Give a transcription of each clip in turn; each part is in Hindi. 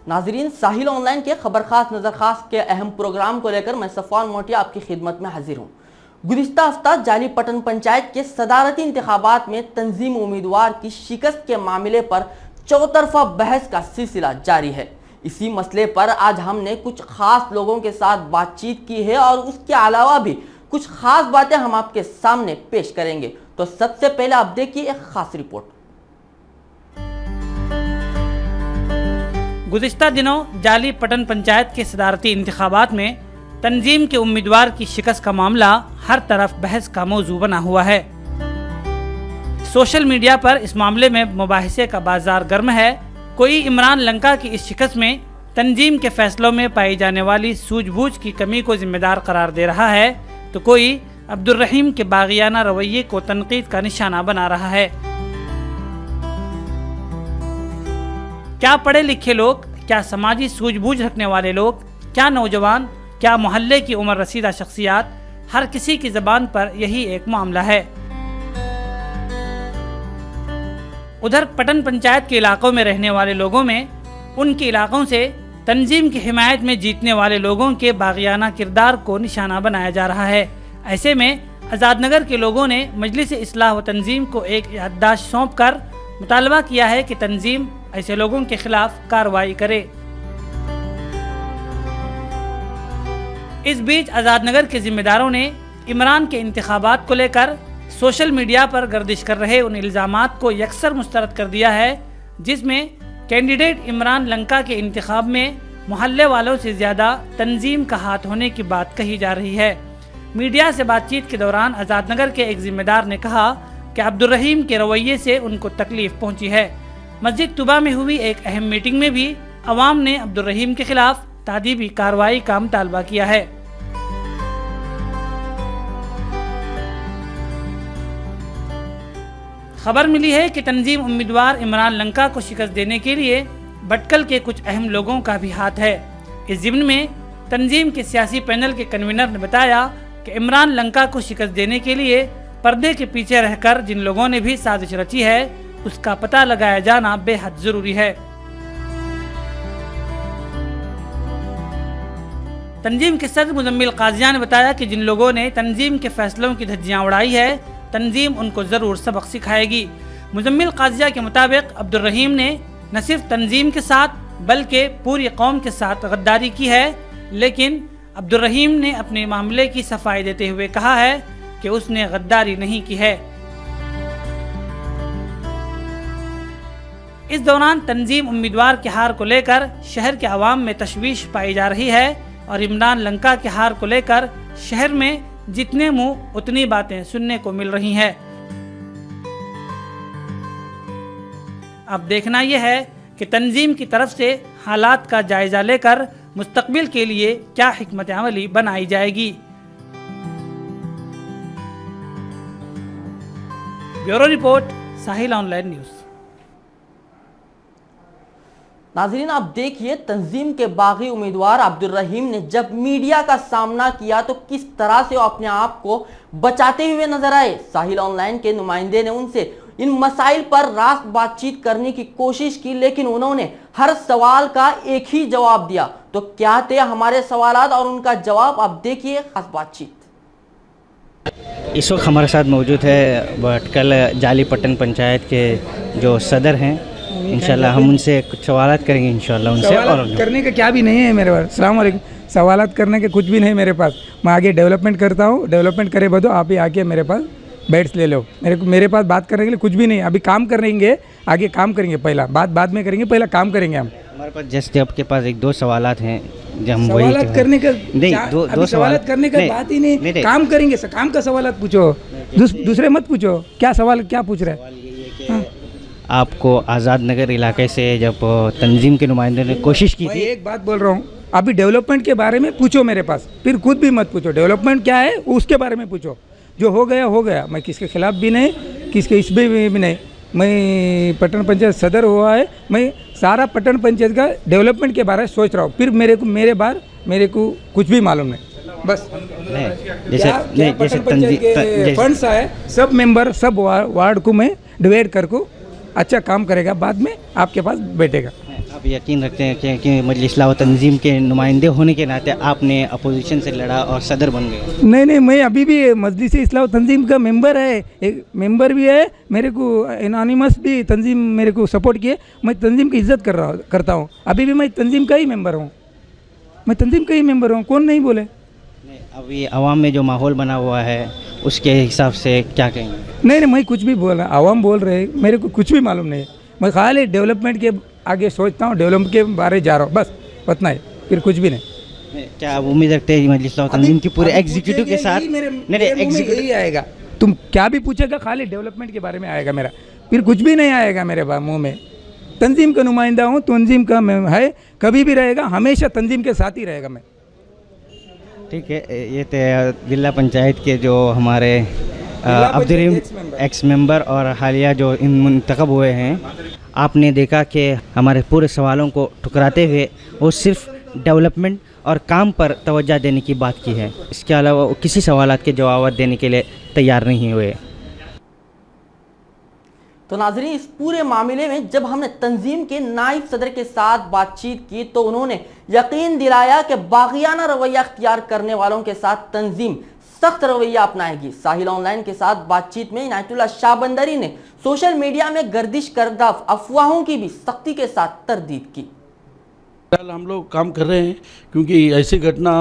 नाजरीन, साहिल ऑनलाइन के खबर खास नजर खास के अहम प्रोग्राम को लेकर मैं सफवान मोटिया आपकी खिदमत में हाजिर हूँ। गुज़िश्ता हफ्ता जाली पटन पंचायत के सदारती इंतखाबात में तंजीम उम्मीदवार की शिकस्त के मामले पर चौतरफा बहस का सिलसिला जारी है। इसी मसले पर आज हमने कुछ खास लोगों के साथ बातचीत की है और उसके अलावा भी कुछ खास बातें हम आपके सामने पेश करेंगे। तो सबसे पहले आप देखिए एक खास रिपोर्ट। गुज़िश्ता दिनों जाली पटन पंचायत के सदारती इंतखाबात में तंजीम के उम्मीदवार की शिकस्त का मामला हर तरफ बहस का मौजू बना हुआ है। सोशल मीडिया पर इस मामले में मुबाहिसे का बाजार गर्म है। कोई इमरान लंका की इस शिकस्त में तंजीम के फैसलों में पाई जाने वाली सूझबूझ की कमी को जिम्मेदार करार दे रहा है, तो कोई अब्दुर्रहीम के बागियाना रवैये को तनकीद का निशाना बना रहा है। क्या पढ़े लिखे लोग, क्या समाजी सूझबूझ रखने वाले लोग, क्या नौजवान, क्या मोहल्ले की उम्र रसीदा शख्सियात, हर किसी की ज़बान पर यही एक मामला है। उधर पटन पंचायत के इलाकों में रहने वाले लोगों में उनके इलाकों से तंजीम की हिमायत में जीतने वाले लोगों के बागियाना किरदार को निशाना बनाया जा रहा है। ऐसे में आज़ादनगर के लोगों ने मजलिस इस्लाह व तंजीम को एक याददाश्त सौंप कर मुतालबा किया है कि तंजीम ऐसे लोगों के खिलाफ कार्रवाई करे। इस बीच आज़ादनगर के जिम्मेदारों ने इमरान के इंतखाबात को लेकर सोशल मीडिया पर गर्दिश कर रहे उन इल्ज़ामात को यकसर मुस्तरद कर दिया है, जिसमें कैंडिडेट इमरान लंका के इंतखाब में मोहल्ले वालों से ज़्यादा तंजीम का हाथ होने की बात कही जा रही है। मीडिया से बातचीत के दौरान आज़ादनगर के एक जिम्मेदार ने कहा कि अब्दुर्रहीम के रवैये से उनको तकलीफ पहुंची है। मस्जिद तुबा में हुई एक अहम मीटिंग में भी अवाम ने अब्दुर्रहीम के खिलाफ तादीबी कार्रवाई का मुतालबा किया है। खबर मिली है कि तंजीम उम्मीदवार इमरान लंका को शिकस्त देने के लिए भटकल के कुछ अहम लोगों का भी हाथ है। इस ज़िम्न में तंजीम के सियासी पैनल के कन्वीनर ने बताया कि इमरान लंका को शिकस्त देने के लिए पर्दे के पीछे रहकर जिन लोगों ने भी साजिश रची है उसका पता लगाया जाना बेहद जरूरी है। तंजीम के सदर मुजम्मिल काजिया ने बताया कि जिन लोगों ने तंजीम के फैसलों की धज्जियां उड़ाई है, तंजीम उनको जरूर सबक सिखाएगी। मुजम्मिल काजिया के मुताबिक अब्दुर्रहीम ने न सिर्फ तंजीम के साथ बल्कि पूरी कौम के साथ गद्दारी की है, लेकिन अब्दुर्रहीम ने अपने मामले की सफाई देते हुए कहा है कि उसने गद्दारी नहीं की है। इस दौरान तंजीम उम्मीदवार के हार को लेकर शहर के अवाम में तशवीश पाई जा रही है और इमरान लंका के हार को लेकर शहर में जितने मुंह उतनी बातें सुनने को मिल रही हैं। अब देखना यह है कि तंजीम की तरफ से हालात का जायजा लेकर मुस्तकबिल के लिए क्या हिकमत अमली बनाई जाएगी। ब्यूरो रिपोर्ट, साहिल ऑनलाइन न्यूज़। नाजरीन, आप देखिए तंजीम के बागी उम्मीदवार अब्दुर्रहीम ने जब मीडिया का सामना किया तो किस तरह से वो अपने आप को बचाते हुए नजर आए। साहिल ऑनलाइन के नुमाइंदे ने उनसे इन मसाइल पर रास्त बातचीत करने की कोशिश की, लेकिन उन्होंने हर सवाल का एक ही जवाब दिया। तो क्या थे हमारे सवालात और उनका जवाब, आप देखिए खास बातचीत। इस वक्त हमारे साथ मौजूद है भटकल जाली पटन पंचायत के जो सदर हैं। इंशाल्लाह हम उनसे कुछ सवालात करेंगे इंशाल्लाह उनसे। और करने का क्या भी नहीं है मेरे पास। अस्सलाम वालेकुम। सवालात करने के कुछ भी नहीं मेरे पास। मैं आगे डेवलपमेंट करता हूँ, डेवलपमेंट करे बदो आप ही आके मेरे पास बैट्स ले लो। मेरे पास बात करने के लिए कुछ भी नहीं। अभी काम करेंगे, आगे काम करेंगे, पहला बात बाद में करेंगे, पहला काम करेंगे हम। हमारे पास जैसे आपके पास एक दो सवालात हैं जो हम वही सवालात करने का नहीं, दो सवालात करने का बात ही नहीं। काम करेंगे, काम का सवालात पूछो, दूसरे मत पूछो। क्या सवाल क्या पूछ रहे हैं? आपको आज़ादनगर इलाके से जब तंजीम के नुमाइंदे ने कोशिश की थी, एक बात बोल रहा हूँ, अभी डेवलपमेंट के बारे में पूछो मेरे पास, फिर खुद भी मत पूछो। डेवलपमेंट क्या है उसके बारे में पूछो। जो हो गया। मैं किसके खिलाफ भी नहीं, किसके इस भी नहीं। मैं पटन पंचायत सदर हुआ है, मैं सारा पटन पंचायत का डेवलपमेंट के बारे में सोच रहा हूँ। फिर मेरे को कुछ भी मालूम नहीं। बस जैसे फंड्स आए, सब मेंबर सब वार्ड को मैं डिवाइड करके अच्छा काम करेगा, बाद में आपके पास बैठेगा। आप यकीन रखते हैं कि मजलिस इस्लाह व तंजीम के नुमाइंदे होने के नाते आपने अपोजिशन से लड़ा और सदर बन गए? नहीं नहीं, मैं अभी भी मजलिस इस्लाह व तंजीम का मेंबर है, एक मेंबर भी है, मेरे को एनोनिमस भी तंजीम मेरे को सपोर्ट किए, मैं तंजीम की इज्जत करता हूँ, अभी भी मैं तंजीम का ही मेंबर हूँ, मैं तंजीम का ही मेंबर हूँ, कौन नहीं बोले। अभी आवाम में जो माहौल बना हुआ है उसके हिसाब से क्या कहेंगे? नहीं नहीं, मैं कुछ भी बोल रहा, आवाम बोल रहे, मेरे को कुछ भी मालूम नहीं है, मैं खाली डेवलपमेंट के आगे सोचता हूँ, डेवलपमेंट के बारे जा रहा हूँ, बस उतना ही, फिर कुछ भी नहीं। क्या आप उम्मीद रखते हैं मजलिस इस्लाह व तंजीम की पूरे एग्जीक्यूटिव के साथ? नहीं, एग्जीक्यूटिव ही आएगा, तुम क्या भी पूछेगा खाली डेवलपमेंट के बारे में आएगा मेरा, फिर कुछ भी नहीं आएगा मेरे मुंह में। तंजीम का नुमाइंदा हूँ, तंजीम का मैं है, कभी भी रहेगा, हमेशा तंजीम के साथ ही रहेगा मैं। ठीक है, ये थे जिला पंचायत के जो हमारे अब्दुर्रहीम एक्स मेंबर और हालिया जो मुंतखब हुए हैं। आपने देखा कि हमारे पूरे सवालों को ठुकराते हुए वो सिर्फ डेवलपमेंट और काम पर तवज्जो देने की बात की है, इसके अलावा वो किसी सवालात के जवाब देने के लिए तैयार नहीं हुए। तो नाज़रीन, इस पूरे मामले में जब हमने तंजीम के नायब सदर के साथ बातचीत की तो उन्होंने यकीन दिलाया कि बागियाना रवैया अख्तियार करने वालों के साथ तंजीम सख्त रवैया अपनाएगी। साहिल ऑनलाइन के साथ बातचीत में इनायतुल्लाह शाहबंदरी ने सोशल मीडिया में गर्दिश करदा अफवाहों की भी सख्ती के साथ तरदीद की। हम लोग काम कर रहे हैं क्योंकि ऐसी घटना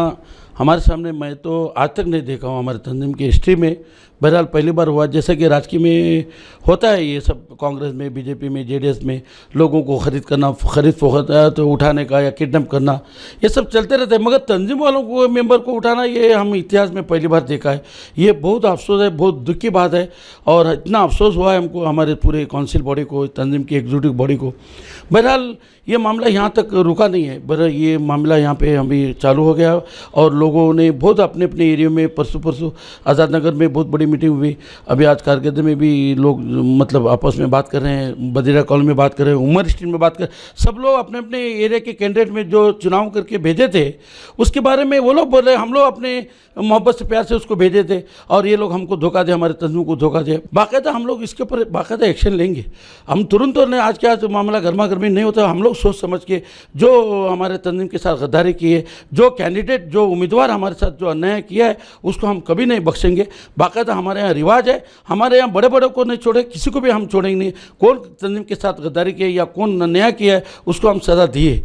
हमारे सामने मैं तो आज तक नहीं देखा हूँ हमारे तंजीम की हिस्ट्री में। बहरहाल पहली बार हुआ, जैसे कि राजकीय में होता है ये सब, कांग्रेस में, बीजेपी में, जेडीएस में लोगों को खरीद फोखत तो उठाने का या किडनैप करना, ये सब चलते रहते हैं, मगर तंजीम वालों को, मेंबर को उठाना, ये हम इतिहास में पहली बार देखा है। ये बहुत अफसोस है, बहुत दुख की बात है, और इतना अफसोस हुआ है हमको, हमारे पूरे काउंसिल बॉडी को, तंजीम की एग्जीक्यूटिव बॉडी को। बहरहाल ये मामला यहाँ तक रुका नहीं है, बहरहाल ये मामला यहाँ पे अभी चालू हो गया और लोगों ने बहुत अपने अपने एरिया में, परसों आज़ाद नगर में बहुत बड़ी मीटिंग हुई, अभी आज कारगिर्द में भी लोग मतलब आपस में बात कर रहे हैं, बदीरा कॉलोनी में बात कर रहे हैं, उमर स्ट्रीट में बात कर, सब लोग अपने अपने एरिया के कैंडिडेट में जो चुनाव करके भेजे थे उसके बारे में वो लोग बोल रहे, हम लोग अपने मोहब्बत से प्यार से उसको भेजे थे और ये लोग हमको धोखा दे, हमारे तंजीम को धोखा दे। बाकायदा हम लोग इसके ऊपर बाकायदा एक्शन लेंगे। हम तुरंत तो नहीं, आज क्या तो मामला गर्मा गर्मी नहीं होता, हम लोग सोच समझ के जो हमारे तंजीम के साथ गद्दारी की है, जो कैंडिडेट, जो उम्मीदवार हमारे साथ जो अन्याय किया है उसको हम कभी नहीं बख्शेंगे। बाकायदा हमारे यहाँ रिवाज है, हमारे यहाँ बड़े बड़े को नहीं छोड़े, किसी को भी हम छोड़ेंगे नहीं। कौन तंजीम के साथ गद्दारी किया या कौन अन्याय किया है उसको हम सजा दिए।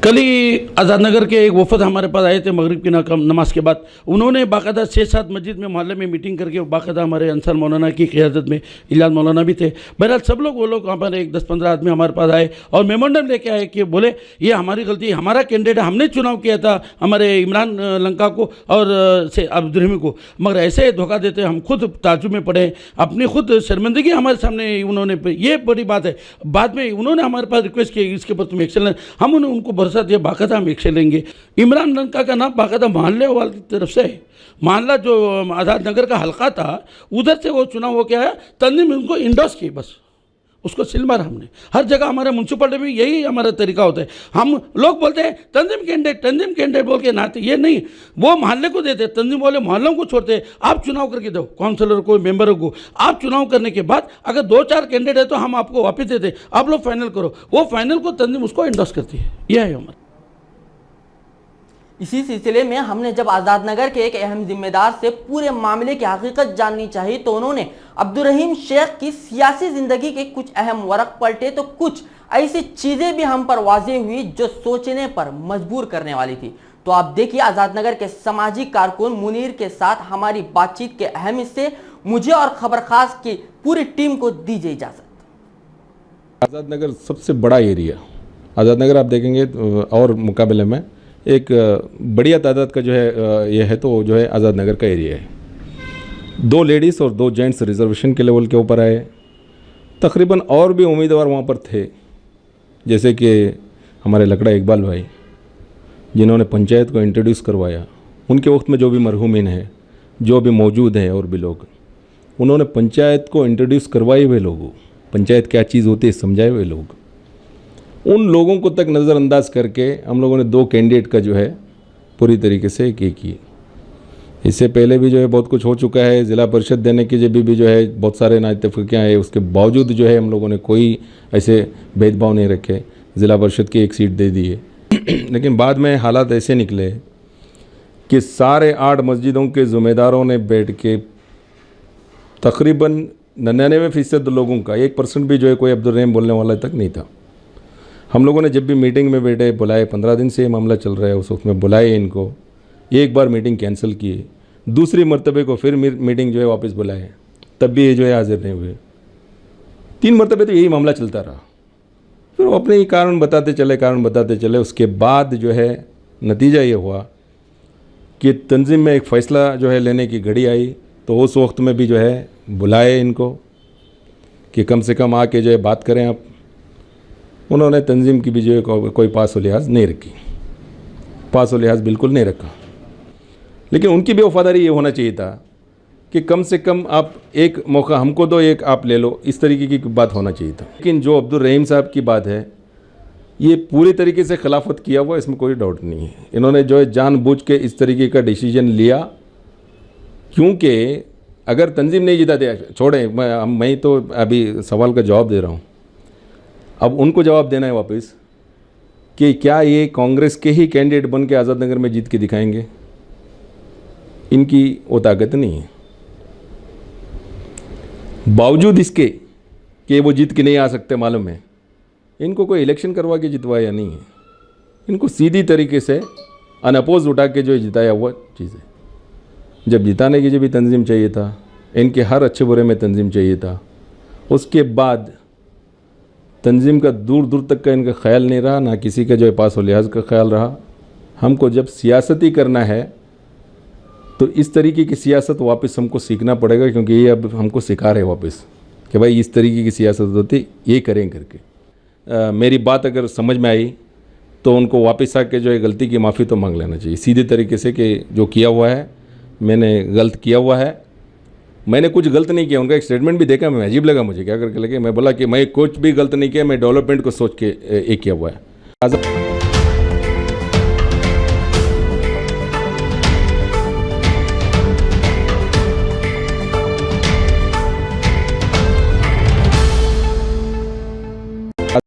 कल ही आज़ाद नगर के एक वफद हमारे पास आए थे मगरिब की नमाज के बाद, उन्होंने बाकायदा 6-7 मस्जिद में मोहल्ले में मीटिंग करके बाकायदा हमारे अंसार मौलाना की क़ियादत में इलाज मौलाना भी थे। बहरहाल सब लोग, वो लोग हमारे एक 10-15 आदमी हमारे पास आए और मेमोरेंडम लेके आए कि बोले ये हमारी गलती, हमारा कैंडिडेट, हमने चुनाव किया था हमारे इमरान लंका को और से अब्दुर्रहीम को, मगर ऐसे धोखा देते हम खुद ताज्जुब में पड़े, अपनी खुद शर्मिंदगी हमारे सामने उन्होंने, ये बड़ी बात है। बाद में उन्होंने हमारे पास रिक्वेस्ट की इसके ऊपर तुम एक्शन लें, हम उनको भरोसा दिया बाकायदा हम एक्शन लेंगे। इमरान लंका का नाम बाकायदा मोहल्ले वाले की तरफ से है, मोहल्ला जो आज़ाद नगर का हल्का था उधर से वो चुनाव हो के आया, तंजीम उनको इंडोर्स की, बस उसको सिल मारा हमने। हर जगह हमारे म्यूनसिपलिटी में यही हमारा तरीका होता है। हम लोग बोलते हैं तंजीम कैंडिडेट बोल के नाते, ये नहीं, वो मोहल्ले को देते, तंजीम वाले मोहल्लों को छोड़ते। आप चुनाव करके दो, काउंसलर को, मेंबरों को, आप चुनाव करने के बाद अगर 2-4 कैंडिडेट है तो हम आपको वापस देते, आप लोग फाइनल करो, वो फाइनल को तंजीम उसको इंडोर्स करती है। यह है हमारा। इसी सिलसिले में हमने जब आज़ाद नगर के एक अहम जिम्मेदार से पूरे मामले की हकीकत जाननी चाहिए तो उन्होंने अब्दुर्रहीम शेख की सियासी जिंदगी के कुछ अहम वरक पलटे, तो कुछ ऐसी चीजें भी हम पर वाज़ेह हुई जो सोचने पर मजबूर करने वाली थी। तो आप देखिए आज़ाद नगर के सामाजिक कारकुन मुनीर के साथ हमारी बातचीत के अहम हिस्से। मुझे और खबर खास की पूरी टीम को दीजिए इजाजत। आज़ाद नगर सबसे बड़ा एरिया, आज़ाद नगर आप देखेंगे और मुकाबले में एक बढ़िया तादाद का जो है ये है, तो जो है आज़ाद नगर का एरिया है। 2 लेडीज़ और 2 जेंट्स रिजर्वेशन के लेवल के ऊपर आए। तकरीबन और भी उम्मीदवार वहाँ पर थे, जैसे कि हमारे लकड़ा इकबाल भाई जिन्होंने पंचायत को इंट्रोड्यूस करवाया, उनके वक्त में जो भी मरहूमिन है, जो भी मौजूद हैं और भी लोग, उन्होंने पंचायत को इंट्रोड्यूस करवाए हुए लोगों, पंचायत क्या चीज़ होती है समझाए हुए लोग, उन लोगों को तक नज़रअंदाज करके हम लोगों ने 2 कैंडिडेट का जो है पूरी तरीके से की। इससे पहले भी जो है बहुत कुछ हो चुका है, ज़िला परिषद देने के जब भी जो है बहुत सारे नाइतफ़क़ियाँ हैं, उसके बावजूद जो है हम लोगों ने कोई ऐसे भेदभाव नहीं रखे। ज़िला परिषद की एक सीट दे दी है। लेकिन बाद में हालात ऐसे निकले कि सारे 8 मस्जिदों के ज़िम्मेदारों ने बैठ के तकरीबन 99% लोगों का 1% भी जो है कोई अब्दुल रहीम बोलने वाला तक नहीं था। हम लोगों ने जब भी मीटिंग में बैठे, बुलाए, 15 दिन से ये मामला चल रहा है, उस वक्त में बुलाए इनको, एक बार मीटिंग कैंसिल किए, दूसरी मरतबे को फिर मीटिंग जो है वापस बुलाए, तब भी ये जो है हाजिर नहीं हुए। 3 मरतबे तो यही मामला चलता रहा। फिर वो अपने ही कारण बताते चले। उसके बाद जो है नतीजा ये हुआ कि तंजीम में एक फ़ैसला जो है लेने की घड़ी आई, तो उस वक्त में भी जो है बुलाए इनको कि कम से कम आके जो है बात करें आप। उन्होंने तंजीम की भी जो है कोई पास व लिहाज नहीं रखी, पास व लिहाज बिल्कुल नहीं रखा। लेकिन उनकी भी वफादारी ये होना चाहिए था कि कम से कम आप एक मौका हमको दो, एक आप ले लो, इस तरीके की बात होना चाहिए था। लेकिन जो अब्दुल रहीम साहब की बात है, ये पूरी तरीके से खिलाफत किया हुआ, इसमें कोई डाउट नहीं है। इन्होंने जो है जानबूझ के इस तरीके का डिसीजन लिया, क्योंकि अगर तंजीम नहीं जिता दिया, छोड़ें, मैं तो अभी सवाल का जवाब दे रहा हूँ, अब उनको जवाब देना है वापस कि क्या ये कांग्रेस के ही कैंडिडेट बन के आज़ाद नगर में जीत के दिखाएंगे? इनकी वो ताकत नहीं है। बावजूद इसके कि वो जीत के नहीं आ सकते, मालूम है इनको कोई इलेक्शन करवा के जितवाया नहीं है। इनको सीधी तरीके से अनअपोज उठा के जो जिताया हुआ चीज़ है। जब जिताने की जो भी तंजीम चाहिए था, इनके हर अच्छे बुरे में तंजीम चाहिए था, उसके बाद तंजीम का दूर दूर तक का इनका ख्याल नहीं रहा, ना किसी का जो है पास व लिहाज का ख्याल रहा। हमको जब सियासती करना है तो इस तरीके की सियासत वापस हमको सीखना पड़ेगा, क्योंकि ये अब हमको सिखा रहे वापस कि भाई इस तरीके की सियासत होती, ये करें करके। मेरी बात अगर समझ में आई तो उनको वापस आके जो है गलती की माफ़ी तो मांग लेना चाहिए सीधे तरीके से कि जो किया हुआ है मैंने गलत किया हुआ है। मैंने कुछ गलत नहीं किया। उनका एक स्टेटमेंट भी देखा, मैं अजीब लगा मुझे, क्या करके लगे, मैं बोला कि मैं कुछ भी गलत नहीं किया, मैं डेवलपमेंट को सोच के एक किया हुआ है।